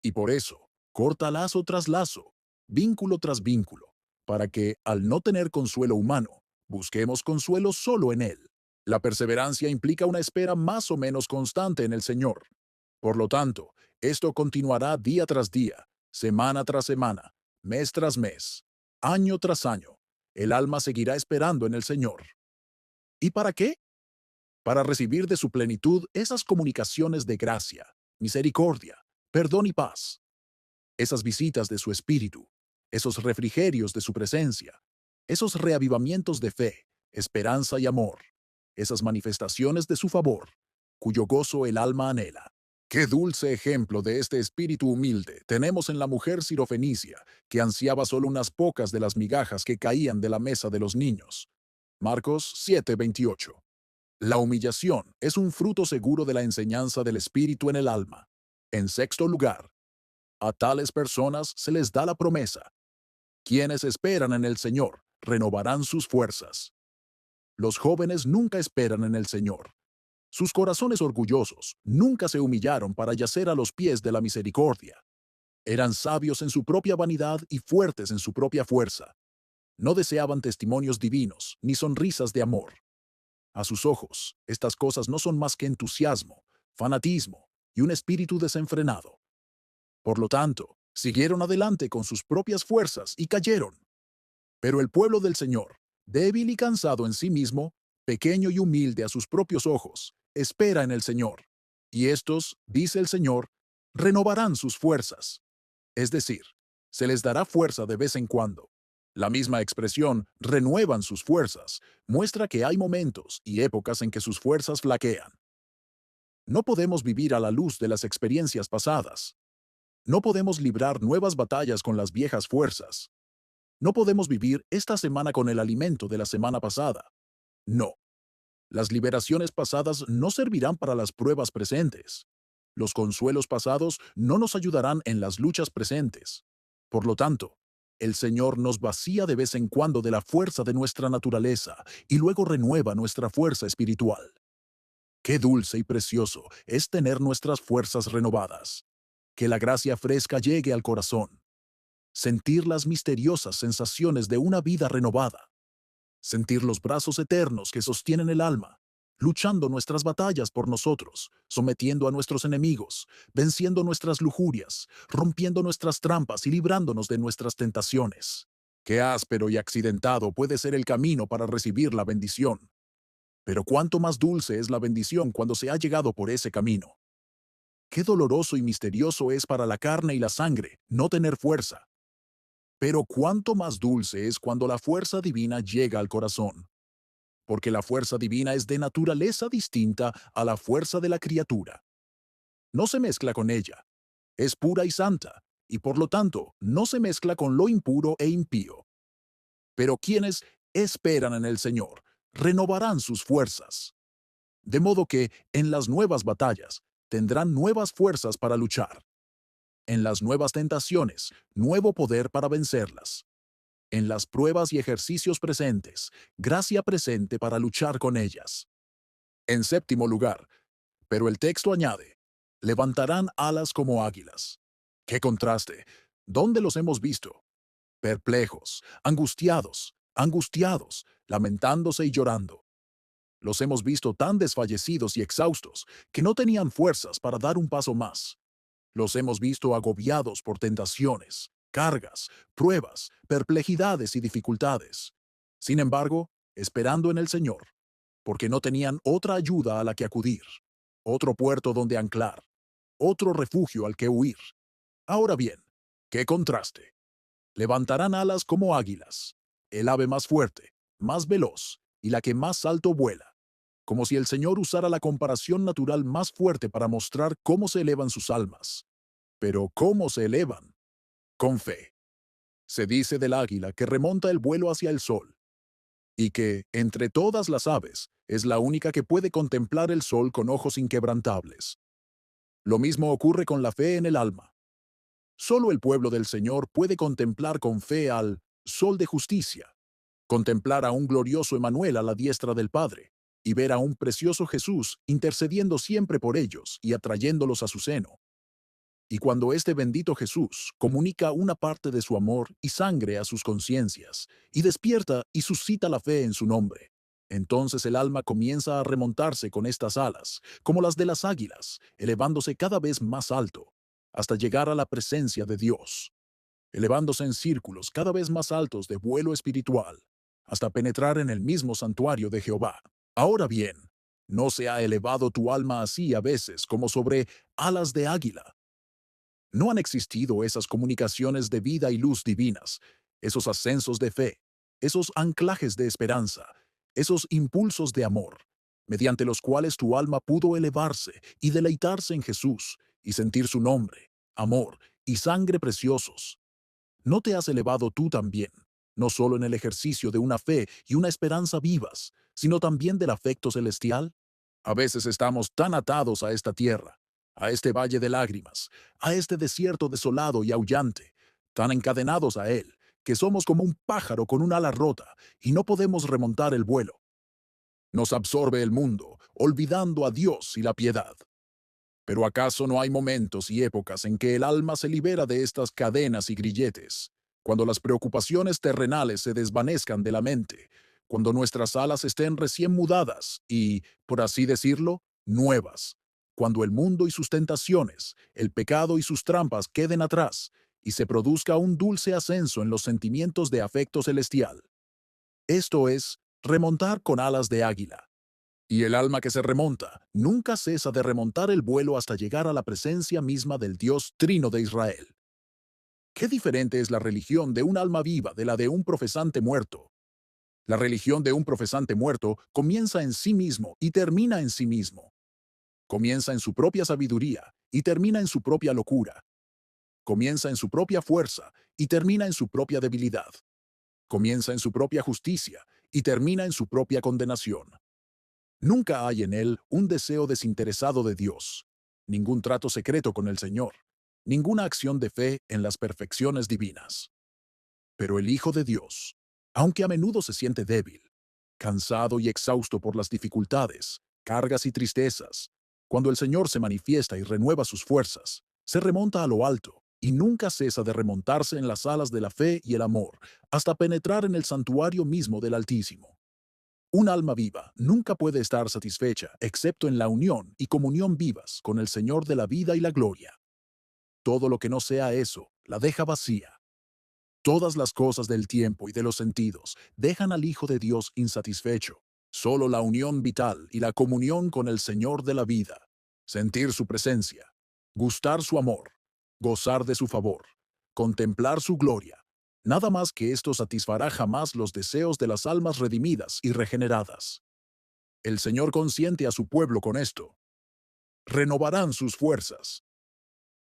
Y por eso, corta lazo tras lazo, vínculo tras vínculo, para que, al no tener consuelo humano, busquemos consuelo solo en Él. La perseverancia implica una espera más o menos constante en el Señor. Por lo tanto, esto continuará día tras día, semana tras semana, mes tras mes, año tras año. El alma seguirá esperando en el Señor. ¿Y para qué? Para recibir de su plenitud esas comunicaciones de gracia, misericordia, perdón y paz, esas visitas de su espíritu, esos refrigerios de su presencia, esos reavivamientos de fe, esperanza y amor, esas manifestaciones de su favor, cuyo gozo el alma anhela. Qué dulce ejemplo de este espíritu humilde tenemos en la mujer sirofenicia, que ansiaba solo unas pocas de las migajas que caían de la mesa de los niños. Marcos 7:28. La humillación es un fruto seguro de la enseñanza del espíritu en el alma. En sexto lugar, a tales personas se les da la promesa: quienes esperan en el Señor renovarán sus fuerzas. Los jóvenes nunca esperan en el Señor. Sus corazones orgullosos nunca se humillaron para yacer a los pies de la misericordia. Eran sabios en su propia vanidad y fuertes en su propia fuerza. No deseaban testimonios divinos ni sonrisas de amor. A sus ojos, estas cosas no son más que entusiasmo, fanatismo y un espíritu desenfrenado. Por lo tanto, siguieron adelante con sus propias fuerzas y cayeron. Pero el pueblo del Señor, débil y cansado en sí mismo, pequeño y humilde a sus propios ojos, espera en el Señor. Y estos, dice el Señor, renovarán sus fuerzas. Es decir, se les dará fuerza de vez en cuando. La misma expresión, renuevan sus fuerzas, muestra que hay momentos y épocas en que sus fuerzas flaquean. No podemos vivir a la luz de las experiencias pasadas. No podemos librar nuevas batallas con las viejas fuerzas. No podemos vivir esta semana con el alimento de la semana pasada. No. Las liberaciones pasadas no servirán para las pruebas presentes. Los consuelos pasados no nos ayudarán en las luchas presentes. Por lo tanto, el Señor nos vacía de vez en cuando de la fuerza de nuestra naturaleza y luego renueva nuestra fuerza espiritual. Qué dulce y precioso es tener nuestras fuerzas renovadas. Que la gracia fresca llegue al corazón. Sentir las misteriosas sensaciones de una vida renovada. Sentir los brazos eternos que sostienen el alma, luchando nuestras batallas por nosotros, sometiendo a nuestros enemigos, venciendo nuestras lujurias, rompiendo nuestras trampas y librándonos de nuestras tentaciones. Qué áspero y accidentado puede ser el camino para recibir la bendición. Pero cuánto más dulce es la bendición cuando se ha llegado por ese camino. Qué doloroso y misterioso es para la carne y la sangre no tener fuerza. Pero cuánto más dulce es cuando la fuerza divina llega al corazón. Porque la fuerza divina es de naturaleza distinta a la fuerza de la criatura. No se mezcla con ella. Es pura y santa, y por lo tanto no se mezcla con lo impuro e impío. Pero quienes esperan en el Señor renovarán sus fuerzas. De modo que, en las nuevas batallas, tendrán nuevas fuerzas para luchar. En las nuevas tentaciones, nuevo poder para vencerlas. En las pruebas y ejercicios presentes, gracia presente para luchar con ellas. En séptimo lugar, pero el texto añade, levantarán alas como águilas. ¡Qué contraste! ¿Dónde los hemos visto? Perplejos, angustiados, lamentándose y llorando. Los hemos visto tan desfallecidos y exhaustos que no tenían fuerzas para dar un paso más. Los hemos visto agobiados por tentaciones, cargas, pruebas, perplejidades y dificultades. Sin embargo, esperando en el Señor, porque no tenían otra ayuda a la que acudir, otro puerto donde anclar, otro refugio al que huir. Ahora bien, qué contraste. Levantarán alas como águilas, el ave más fuerte, más veloz y la que más alto vuela, como si el Señor usara la comparación natural más fuerte para mostrar cómo se elevan sus almas. Pero ¿cómo se elevan? Con fe. Se dice del águila que remonta el vuelo hacia el sol, y que, entre todas las aves, es la única que puede contemplar el sol con ojos inquebrantables. Lo mismo ocurre con la fe en el alma. Solo el pueblo del Señor puede contemplar con fe al sol de justicia, contemplar a un glorioso Emanuel a la diestra del Padre, y ver a un precioso Jesús intercediendo siempre por ellos y atrayéndolos a su seno. Y cuando este bendito Jesús comunica una parte de su amor y sangre a sus conciencias, y despierta y suscita la fe en su nombre, entonces el alma comienza a remontarse con estas alas, como las de las águilas, elevándose cada vez más alto, hasta llegar a la presencia de Dios, elevándose en círculos cada vez más altos de vuelo espiritual, hasta penetrar en el mismo santuario de Jehová. Ahora bien, ¿no se ha elevado tu alma así a veces como sobre alas de águila? ¿No han existido esas comunicaciones de vida y luz divinas, esos ascensos de fe, esos anclajes de esperanza, esos impulsos de amor, mediante los cuales tu alma pudo elevarse y deleitarse en Jesús y sentir su nombre, amor y sangre preciosos? ¿No te has elevado tú también, no solo en el ejercicio de una fe y una esperanza vivas, sino también del afecto celestial? A veces estamos tan atados a esta tierra, a este valle de lágrimas, a este desierto desolado y aullante, tan encadenados a él, que somos como un pájaro con un ala rota y no podemos remontar el vuelo. Nos absorbe el mundo, olvidando a Dios y la piedad. Pero ¿acaso no hay momentos y épocas en que el alma se libera de estas cadenas y grilletes? Cuando las preocupaciones terrenales se desvanezcan de la mente, cuando nuestras alas estén recién mudadas y, por así decirlo, nuevas, cuando el mundo y sus tentaciones, el pecado y sus trampas queden atrás y se produzca un dulce ascenso en los sentimientos de afecto celestial. Esto es, remontar con alas de águila. Y el alma que se remonta nunca cesa de remontar el vuelo hasta llegar a la presencia misma del Dios Trino de Israel. ¿Qué diferente es la religión de un alma viva de la de un profesante muerto? La religión de un profesante muerto comienza en sí mismo y termina en sí mismo. Comienza en su propia sabiduría y termina en su propia locura. Comienza en su propia fuerza y termina en su propia debilidad. Comienza en su propia justicia y termina en su propia condenación. Nunca hay en él un deseo desinteresado de Dios, ningún trato secreto con el Señor, ninguna acción de fe en las perfecciones divinas. Pero el Hijo de Dios, aunque a menudo se siente débil, cansado y exhausto por las dificultades, cargas y tristezas, cuando el Señor se manifiesta y renueva sus fuerzas, se remonta a lo alto y nunca cesa de remontarse en las alas de la fe y el amor, hasta penetrar en el santuario mismo del Altísimo. Un alma viva nunca puede estar satisfecha excepto en la unión y comunión vivas con el Señor de la vida y la gloria. Todo lo que no sea eso la deja vacía. Todas las cosas del tiempo y de los sentidos dejan al Hijo de Dios insatisfecho. Solo la unión vital y la comunión con el Señor de la vida, sentir su presencia, gustar su amor, gozar de su favor, contemplar su gloria. Nada más que esto satisfará jamás los deseos de las almas redimidas y regeneradas. El Señor consiente a su pueblo con esto. Renovarán sus fuerzas.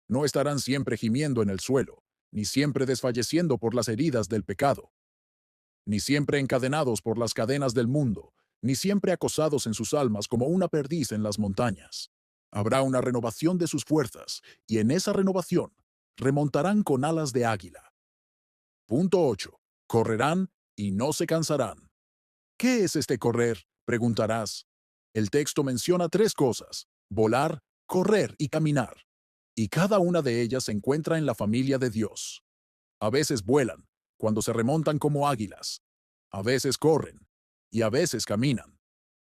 No estarán siempre gimiendo en el suelo, ni siempre desfalleciendo por las heridas del pecado, ni siempre encadenados por las cadenas del mundo, ni siempre acosados en sus almas como una perdiz en las montañas. Habrá una renovación de sus fuerzas, y en esa renovación remontarán con alas de águila. Punto 8. Correrán y no se cansarán. ¿Qué es este correr?, preguntarás. El texto menciona tres cosas: volar, correr y caminar. Y cada una de ellas se encuentra en la familia de Dios. A veces vuelan, cuando se remontan como águilas. A veces corren, y a veces caminan.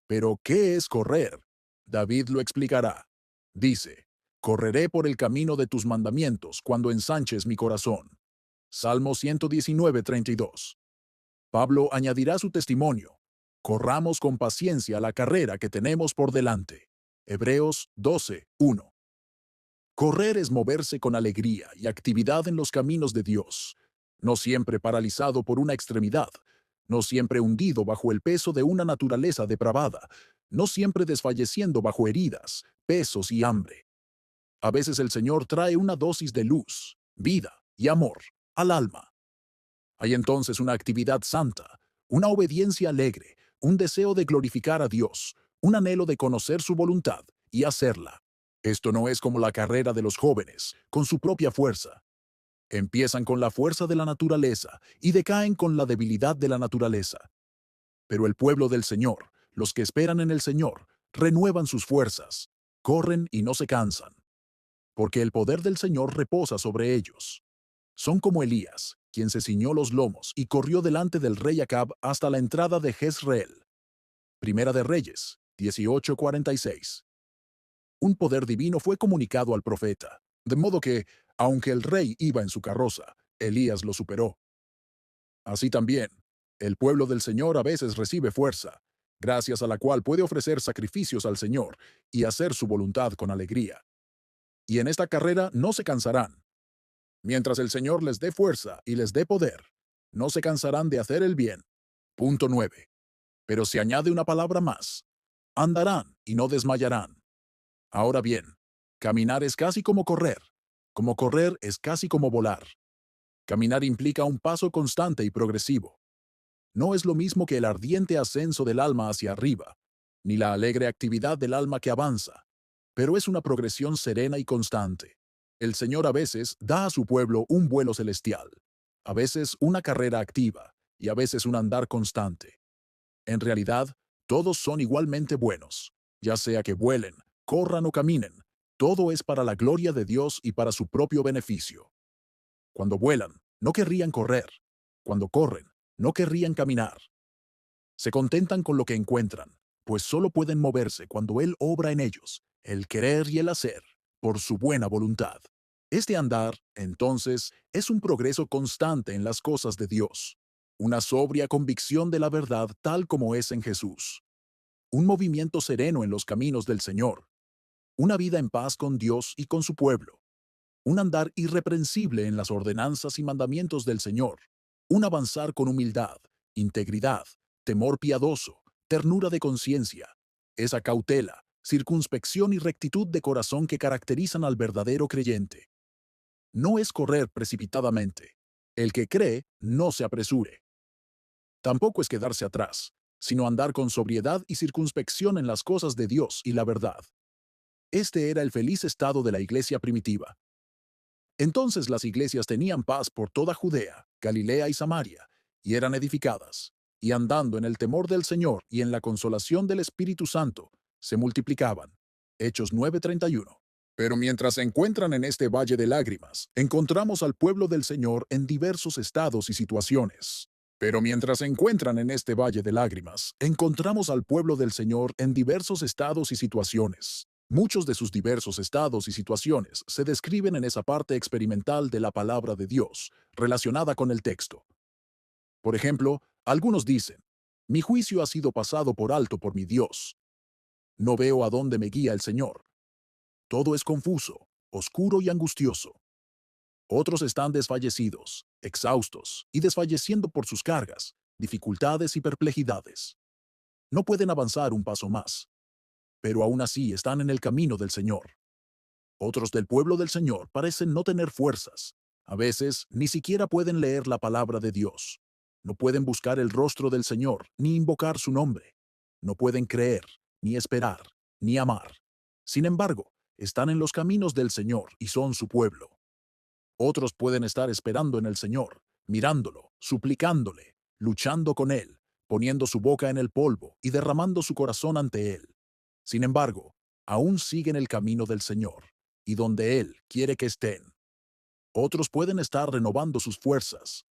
Pero, ¿qué es correr? David lo explicará. Dice, correré por el camino de tus mandamientos cuando ensanches mi corazón. Salmo 119:32. Pablo añadirá su testimonio. Corramos con paciencia la carrera que tenemos por delante. Hebreos 12:1. Correr es moverse con alegría y actividad en los caminos de Dios, no siempre paralizado por una extremidad, no siempre hundido bajo el peso de una naturaleza depravada, no siempre desfalleciendo bajo heridas, pesos y hambre. A veces el Señor trae una dosis de luz, vida y amor al alma. Hay entonces una actividad santa, una obediencia alegre, un deseo de glorificar a Dios, un anhelo de conocer su voluntad y hacerla. Esto no es como la carrera de los jóvenes, con su propia fuerza. Empiezan con la fuerza de la naturaleza y decaen con la debilidad de la naturaleza. Pero el pueblo del Señor, los que esperan en el Señor, renuevan sus fuerzas, corren y no se cansan. porque el poder del Señor reposa sobre ellos. Son como Elías, quien se ciñó los lomos y corrió delante del rey Acab hasta la entrada de Jezreel. Primera de Reyes, 18:46. Un poder divino fue comunicado al profeta, de modo que, aunque el rey iba en su carroza, Elías lo superó. Así también, el pueblo del Señor a veces recibe fuerza, gracias a la cual puede ofrecer sacrificios al Señor y hacer su voluntad con alegría. Y en esta carrera no se cansarán. Mientras el Señor les dé fuerza y les dé poder, no se cansarán de hacer el bien. Punto 9. Pero se añade una palabra más. Andarán y no desmayarán. Ahora bien, caminar es casi como correr. Como correr es casi como volar. Caminar implica un paso constante y progresivo. No es lo mismo que el ardiente ascenso del alma hacia arriba, ni la alegre actividad del alma que avanza, pero es una progresión serena y constante. El Señor a veces da a su pueblo un vuelo celestial, a veces una carrera activa y a veces un andar constante. En realidad, todos son igualmente buenos, ya sea que vuelen, corran o caminen, todo es para la gloria de Dios y para su propio beneficio. Cuando vuelan, no querrían correr. Cuando corren, no querrían caminar. Se contentan con lo que encuentran, pues solo pueden moverse cuando Él obra en ellos, el querer y el hacer, por su buena voluntad. Este andar, entonces, es un progreso constante en las cosas de Dios, una sobria convicción de la verdad tal como es en Jesús, un movimiento sereno en los caminos del Señor, una vida en paz con Dios y con su pueblo, un andar irreprensible en las ordenanzas y mandamientos del Señor, un avanzar con humildad, integridad, temor piadoso, ternura de conciencia, esa cautela, circunspección y rectitud de corazón que caracterizan al verdadero creyente. No es correr precipitadamente. El que cree, no se apresure. Tampoco es quedarse atrás, sino andar con sobriedad y circunspección en las cosas de Dios y la verdad. Este era el feliz estado de la iglesia primitiva. Entonces las iglesias tenían paz por toda Judea, Galilea y Samaria, y eran edificadas, y andando en el temor del Señor y en la consolación del Espíritu Santo, se multiplicaban. Hechos 9:31. Pero mientras se encuentran en este valle de lágrimas, encontramos al pueblo del Señor en diversos estados y situaciones. Pero mientras se encuentran en este valle de lágrimas, encontramos al pueblo del Señor en diversos estados y situaciones. Muchos de sus diversos estados y situaciones se describen en esa parte experimental de la palabra de Dios, relacionada con el texto. Por ejemplo, algunos dicen, mi juicio ha sido pasado por alto por mi Dios. No veo a dónde me guía el Señor. Todo es confuso, oscuro y angustioso. Otros están desfallecidos, exhaustos y desfalleciendo por sus cargas, dificultades y perplejidades. No pueden avanzar un paso más, pero aún así están en el camino del Señor. Otros del pueblo del Señor parecen no tener fuerzas. A veces ni siquiera pueden leer la palabra de Dios. No pueden buscar el rostro del Señor ni invocar su nombre. No pueden creer, ni esperar, ni amar. Sin embargo, están en los caminos del Señor y son su pueblo. Otros pueden estar esperando en el Señor, mirándolo, suplicándole, luchando con Él, poniendo su boca en el polvo y derramando su corazón ante Él. Sin embargo, aún siguen el camino del Señor, y donde Él quiere que estén. Otros pueden estar renovando sus fuerzas.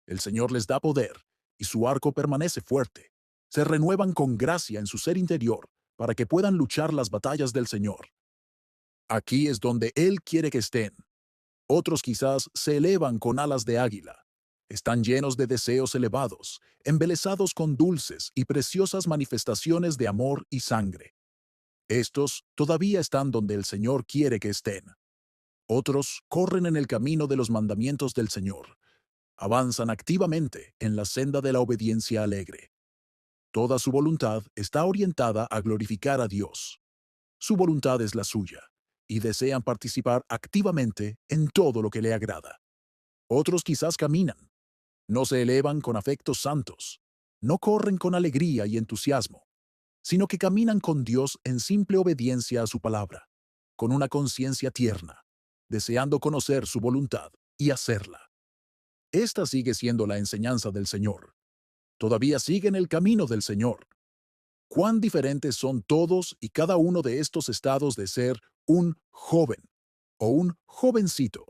El Señor les da poder, y su arco permanece fuerte. Se renuevan con gracia en su ser interior, para que puedan luchar las batallas del Señor. Aquí es donde Él quiere que estén. Otros quizás se elevan con alas de águila. Están llenos de deseos elevados, embelesados con dulces y preciosas manifestaciones de amor y sangre. Estos todavía están donde el Señor quiere que estén. Otros corren en el camino de los mandamientos del Señor. Avanzan activamente en la senda de la obediencia alegre. Toda su voluntad está orientada a glorificar a Dios. Su voluntad es la suya, y desean participar activamente en todo lo que le agrada. Otros quizás caminan. No se elevan con afectos santos. No corren con alegría y entusiasmo, sino que caminan con Dios en simple obediencia a su palabra, con una conciencia tierna, deseando conocer su voluntad y hacerla. Esta sigue siendo la enseñanza del Señor. Todavía siguen el camino del Señor. Cuán diferentes son todos y cada uno de estos estados de ser un joven, o un jovencito.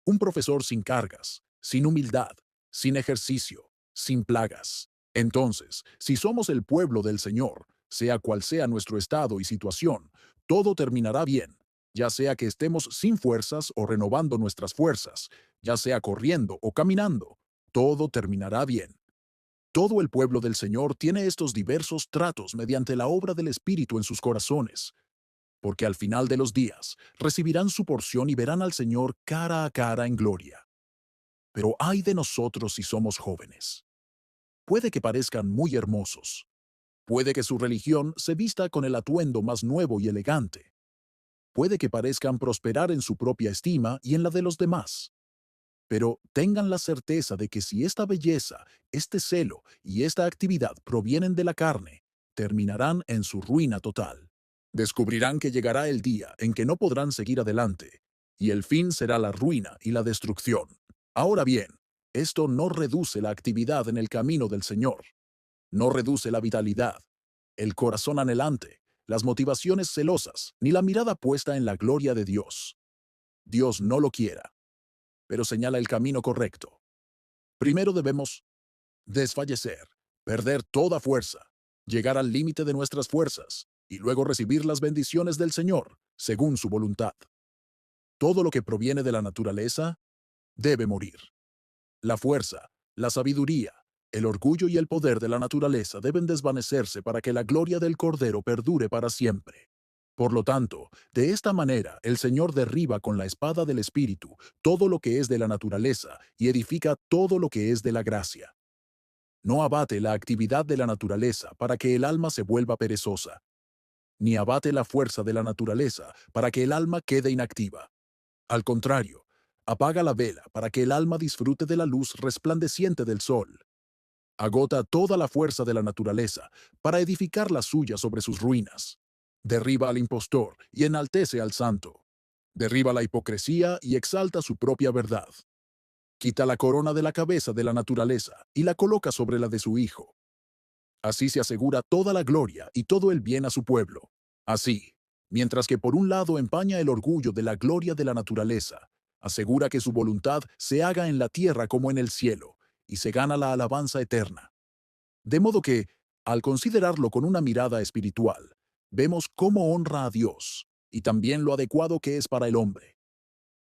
Un profesor sin cargas, sin humildad, sin ejercicio, sin plagas. Entonces, si somos el pueblo del Señor, sea cual sea nuestro estado y situación, todo terminará bien, ya sea que estemos sin fuerzas o renovando nuestras fuerzas, ya sea corriendo o caminando, todo terminará bien. Todo el pueblo del Señor tiene estos diversos tratos mediante la obra del Espíritu en sus corazones, porque al final de los días recibirán su porción y verán al Señor cara a cara en gloria. Pero ay de nosotros si somos jóvenes. Puede que parezcan muy hermosos. Puede que su religión se vista con el atuendo más nuevo y elegante. Puede que parezcan prosperar en su propia estima y en la de los demás. Pero tengan la certeza de que si esta belleza, este celo y esta actividad provienen de la carne, terminarán en su ruina total. Descubrirán que llegará el día en que no podrán seguir adelante, y el fin será la ruina y la destrucción. Ahora bien, esto no reduce la actividad en el camino del Señor, no reduce la vitalidad, el corazón anhelante, las motivaciones celosas, ni la mirada puesta en la gloria de Dios. Dios no lo quiera, pero señala el camino correcto. Primero debemos desfallecer, perder toda fuerza, llegar al límite de nuestras fuerzas, y luego recibir las bendiciones del Señor, según su voluntad. Todo lo que proviene de la naturaleza debe morir. La fuerza, la sabiduría, el orgullo y el poder de la naturaleza deben desvanecerse para que la gloria del Cordero perdure para siempre. Por lo tanto, de esta manera el Señor derriba con la espada del Espíritu todo lo que es de la naturaleza y edifica todo lo que es de la gracia. No abate la actividad de la naturaleza para que el alma se vuelva perezosa, ni abate la fuerza de la naturaleza para que el alma quede inactiva. Al contrario, apaga la vela para que el alma disfrute de la luz resplandeciente del sol. Agota toda la fuerza de la naturaleza para edificar la suya sobre sus ruinas. Derriba al impostor y enaltece al santo. Derriba la hipocresía y exalta su propia verdad. Quita la corona de la cabeza de la naturaleza y la coloca sobre la de su Hijo. Así se asegura toda la gloria y todo el bien a su pueblo. Así, mientras que por un lado empaña el orgullo de la gloria de la naturaleza, asegura que su voluntad se haga en la tierra como en el cielo, y se gana la alabanza eterna. De modo que, al considerarlo con una mirada espiritual, vemos cómo honra a Dios, y también lo adecuado que es para el hombre.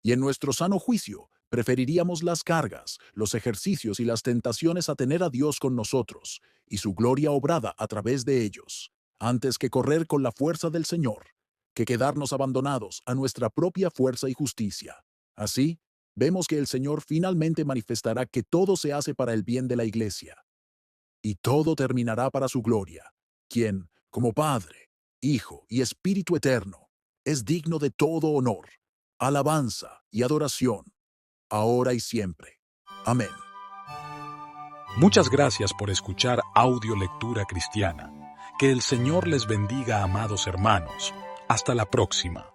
Y en nuestro sano juicio, preferiríamos las cargas, los ejercicios y las tentaciones a tener a Dios con nosotros, y su gloria obrada a través de ellos, antes que correr con la fuerza del Señor, que quedarnos abandonados a nuestra propia fuerza y justicia. Así, vemos que el Señor finalmente manifestará que todo se hace para el bien de la Iglesia, y todo terminará para su gloria, quien, como Padre, Hijo y Espíritu Eterno, es digno de todo honor, alabanza y adoración, ahora y siempre. Amén. Muchas gracias por escuchar Audio Lectura Cristiana. Que el Señor les bendiga, amados hermanos. Hasta la próxima.